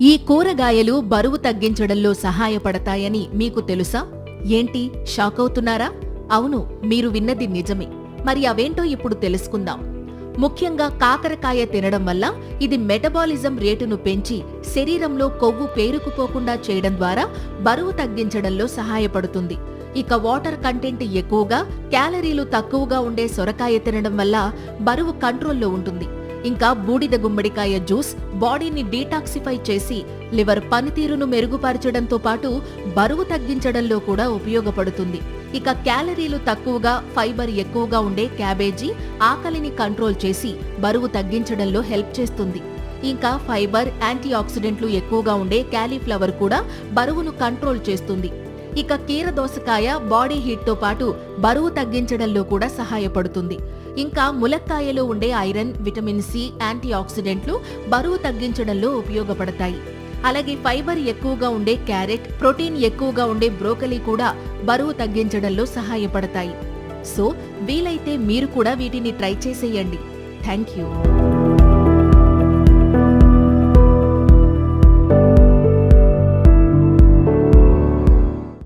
ఈ కూరగాయలు బరువు తగ్గించడంలో సహాయపడతాయని మీకు తెలుసా? ఏంటి, షాక్ అవుతున్నారా? అవును, మీరు విన్నది నిజమే. మరి అవేంటో ఇప్పుడు తెలుసుకుందాం. ముఖ్యంగా కాకరకాయ తినడం వల్ల ఇది మెటబాలిజం రేటును పెంచి శరీరంలో కొవ్వు పేరుకుపోకుండా చేయడం ద్వారా బరువు తగ్గించడంలో సహాయపడుతుంది. ఇక వాటర్ కంటెంట్ ఎక్కువగా, క్యాలరీలు తక్కువగా ఉండే సొరకాయ తినడం వల్ల బరువు కంట్రోల్లో ఉంటుంది. ఇంకా బూడిద గుమ్మడికాయ జ్యూస్ బాడీని డీటాక్సిఫై చేసి లివర్ పనితీరును మెరుగుపరచడంతో పాటు బరువు తగ్గించడంలో కూడా ఉపయోగపడుతుంది. ఇక క్యాలరీలు తక్కువగా, ఫైబర్ ఎక్కువగా ఉండే క్యాబేజీ ఆకలిని కంట్రోల్ చేసి బరువు తగ్గించడంలో హెల్ప్ చేస్తుంది. ఇంకా ఫైబర్, యాంటీ ఆక్సిడెంట్లు ఎక్కువగా ఉండే క్యాలీఫ్లవర్ కూడా బరువును కంట్రోల్ చేస్తుంది. ఇక కీరదోసకాయ బాడీ హీట్తో పాటు బరువు తగ్గించడంలో కూడా సహాయపడుతుంది. ఇంకా ములక్కాయలో ఉండే ఐరన్, విటమిన్ సి, యాంటీ ఆక్సిడెంట్లు బరువు తగ్గించడంలో ఉపయోగపడతాయి. అలాగే ఫైబర్ ఎక్కువగా ఉండే క్యారెట్, ప్రోటీన్ ఎక్కువగా ఉండే బ్రోకలీ కూడా బరువు తగ్గించడంలో సహాయపడతాయి. సో వీలైతే మీరు కూడా వీటిని ట్రై చేసేయండి. Thank you.